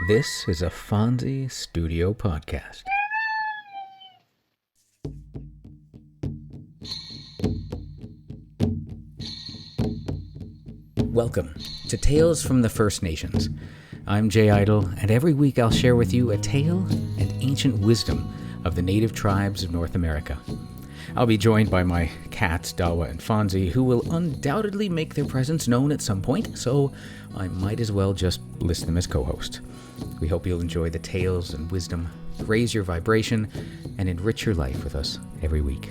This is a Fonzie Studio podcast. Welcome to Tales from the First Nations. I'm Jay Idle, and every week I'll share with you a tale and ancient wisdom of the native tribes of North America. I'll be joined by my cats, Dawa and Fonzie, who will undoubtedly make their presence known at some point, so I might as well just list them as co-host. We hope you'll enjoy the tales and wisdom, raise your vibration, and enrich your life with us every week.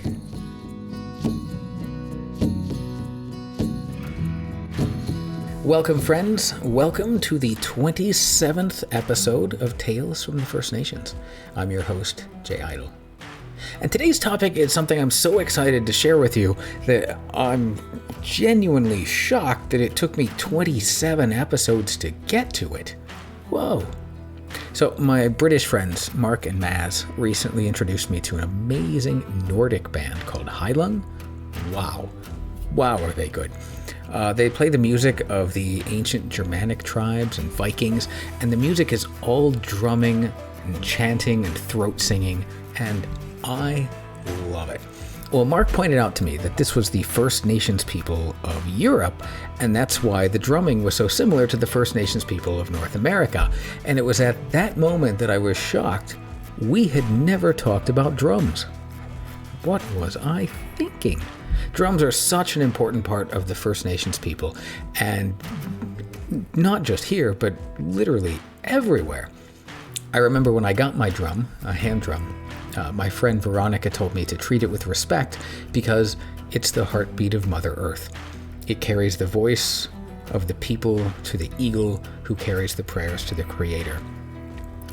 Welcome, friends. Welcome to the 27th episode of Tales from the First Nations. I'm your host, Jay Idle. And today's topic is something I'm so excited to share with you that I'm genuinely shocked that it took me 27 episodes to get to it. Whoa. So my British friends, Mark and Maz, recently introduced me to an amazing Nordic band called Heilung. Wow, are they good. They play the music of the ancient Germanic tribes and Vikings, and the music is all drumming and chanting and throat singing, and I love it. Well, Mark pointed out to me that this was the First Nations people of Europe, and that's why the drumming was so similar to the First Nations people of North America. And it was at that moment that I was shocked we had never talked about drums. What was I thinking? Drums are such an important part of the First Nations people, and not just here, but literally everywhere. I remember when I got my drum, a hand drum, my friend Veronica told me to treat it with respect because it's the heartbeat of Mother Earth. It carries the voice of the people to the eagle who carries the prayers to the Creator.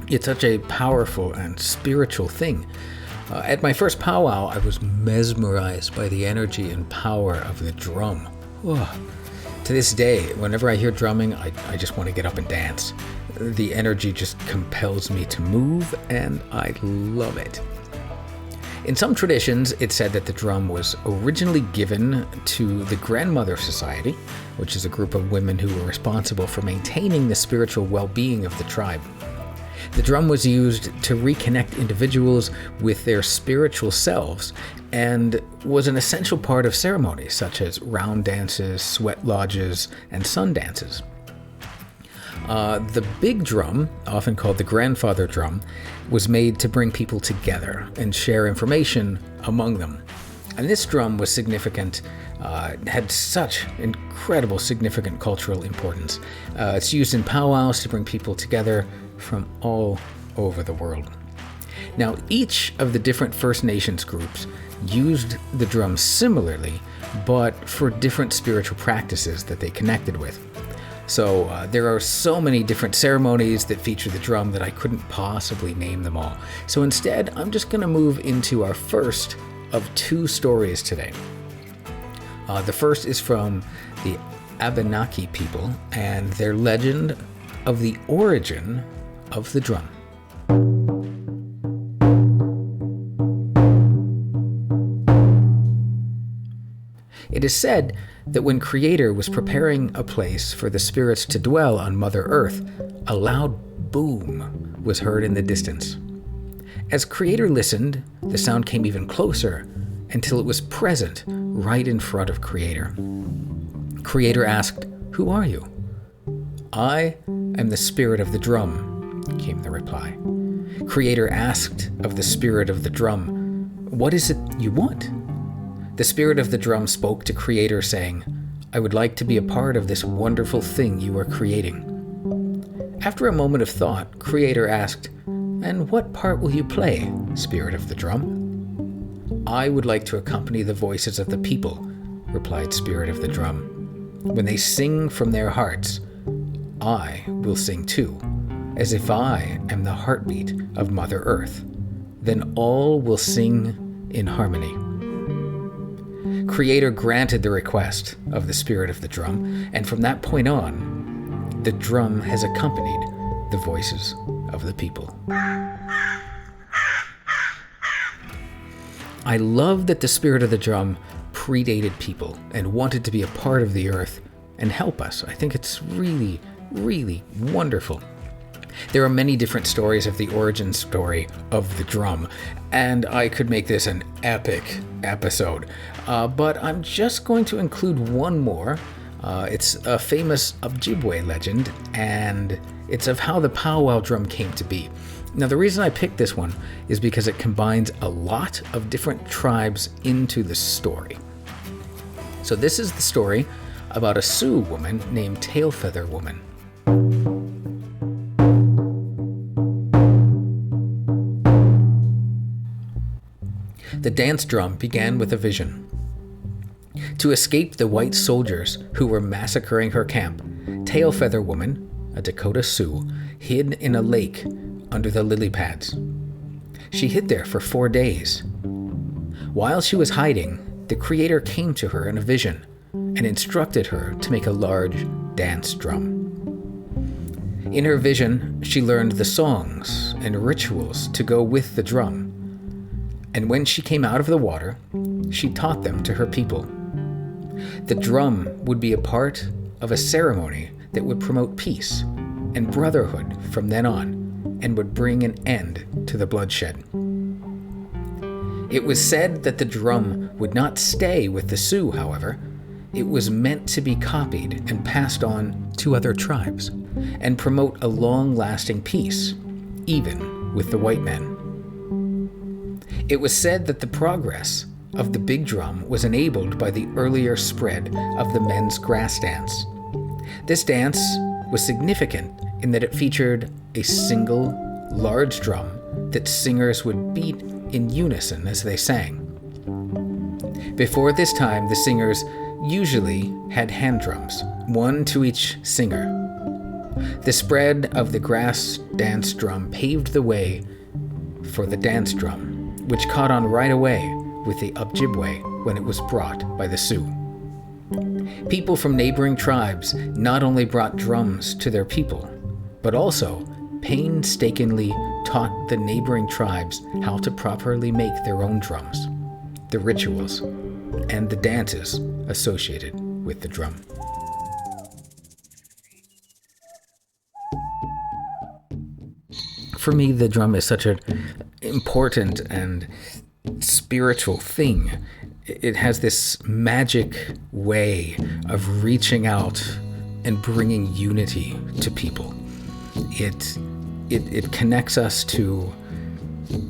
It's such a powerful and spiritual thing. At my first powwow, I was mesmerized by the energy and power of the drum. Oh. To this day, whenever I hear drumming, I just want to get up and dance. The energy just compels me to move, and I love it. In some traditions, it's said that the drum was originally given to the Grandmother Society, which is a group of women who were responsible for maintaining the spiritual well-being of the tribe. The drum was used to reconnect individuals with their spiritual selves and was an essential part of ceremonies such as round dances, sweat lodges, and sun dances. The big drum, often called the grandfather drum, was made to bring people together and share information among them. And this drum was significant, had such incredible significant cultural importance. It's used in powwows to bring people together from all over the world. Now, each of the different First Nations groups used the drum similarly, but for different spiritual practices that they connected with. So there are so many different ceremonies that feature the drum that I couldn't possibly name them all. So instead, I'm just going to move into our first of two stories today. The first is from the Abenaki people and their legend of the origin of the drum. It is said that when Creator was preparing a place for the spirits to dwell on Mother Earth, a loud boom was heard in the distance. As Creator listened, the sound came even closer until it was present right in front of Creator. Creator asked, "Who are you?" "I am the spirit of the drum," came the reply. Creator asked of the spirit of the drum, "What is it you want?" The spirit of the drum spoke to Creator, saying, "I would like to be a part of this wonderful thing you are creating." After a moment of thought, Creator asked, "And what part will you play, spirit of the drum?" "I would like to accompany the voices of the people," replied spirit of the drum. "When they sing from their hearts, I will sing too, as if I am the heartbeat of Mother Earth. Then all will sing in harmony." Creator granted the request of the spirit of the drum, and from that point on, the drum has accompanied the voices of the people. I love that the spirit of the drum predated people and wanted to be a part of the earth and help us. I think it's really, really wonderful. There are many different stories of the origin story of the drum, and I could make this an epic episode, but I'm just going to include one more. It's a famous Ojibwe legend, and it's of how the powwow drum came to be. Now, the reason I picked this one is because it combines a lot of different tribes into the story. So this is the story about a Sioux woman named Tailfeather Woman. The dance drum began with a vision. To escape the white soldiers who were massacring her camp, Tailfeather Woman, a Dakota Sioux, hid in a lake under the lily pads. She hid there for 4 days. While she was hiding, the Creator came to her in a vision and instructed her to make a large dance drum. In her vision, she learned the songs and rituals to go with the drum. And when she came out of the water, she taught them to her people. The drum would be a part of a ceremony that would promote peace and brotherhood from then on, and would bring an end to the bloodshed. It was said that the drum would not stay with the Sioux, however. It was meant to be copied and passed on to other tribes, and promote a long-lasting peace, even with the white men. It was said that the progress of the big drum was enabled by the earlier spread of the men's grass dance. This dance was significant in that it featured a single, large drum that singers would beat in unison as they sang. Before this time, the singers usually had hand drums, one to each singer. The spread of the grass dance drum paved the way for the dance drum, which caught on right away with the Ojibwe when it was brought by the Sioux. People from neighboring tribes not only brought drums to their people, but also painstakingly taught the neighboring tribes how to properly make their own drums, the rituals, and the dances associated with the drum. For me, the drum is such an important and spiritual thing. It has this magic way of reaching out and bringing unity to people. It connects us to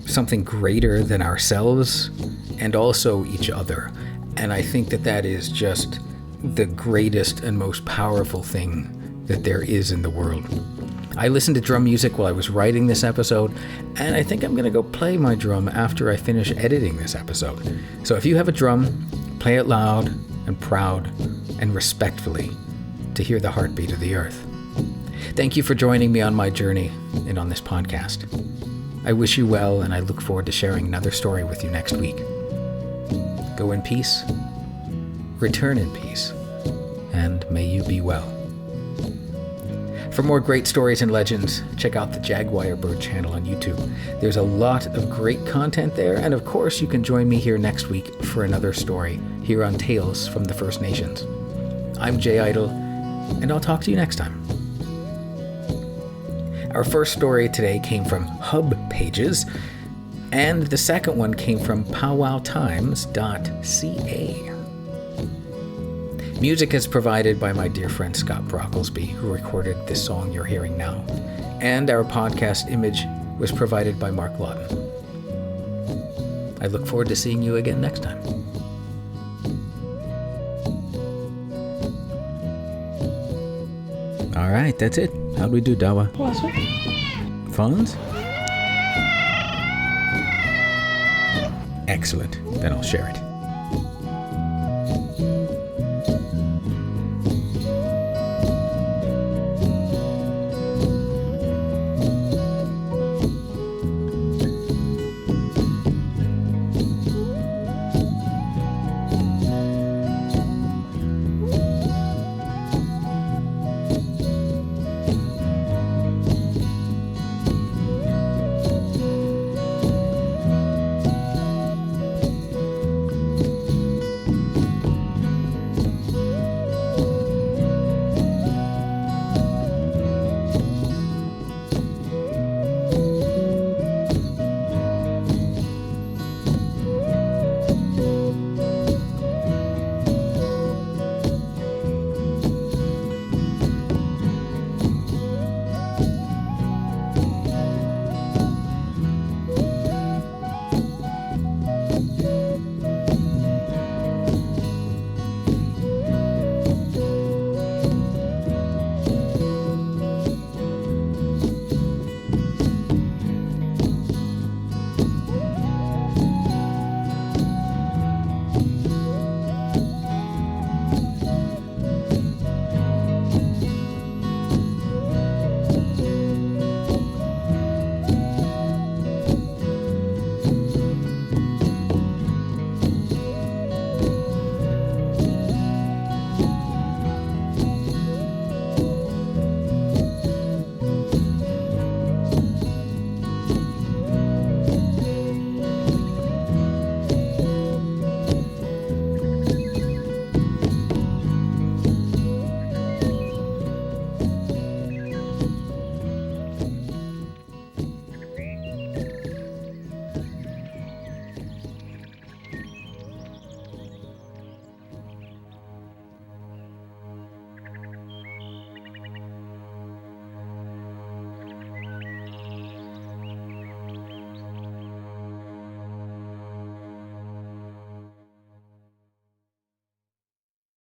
something greater than ourselves and also each other. And I think that is just the greatest and most powerful thing that there is in the world. I listened to drum music while I was writing this episode, and I think I'm going to go play my drum after I finish editing this episode. So if you have a drum, play it loud and proud and respectfully to hear the heartbeat of the earth. Thank you for joining me on my journey and on this podcast. I wish you well, and I look forward to sharing another story with you next week. Go in peace, return in peace, and may you be well. For more great stories and legends, check out the Jaguar Bird channel on YouTube. There's a lot of great content there, and of course you can join me here next week for another story here on Tales from the First Nations. I'm Jay Idle, and I'll talk to you next time. Our first story today came from Hub Pages, and the second one came from powwowtimes.ca. Music is provided by my dear friend Scott Brocklesby, who recorded this song you're hearing now, and our podcast image was provided by Mark Lawton. I look forward to seeing you again next time. All right, that's it. How'd we do, Dawa? Phones? Excellent. Then I'll share it.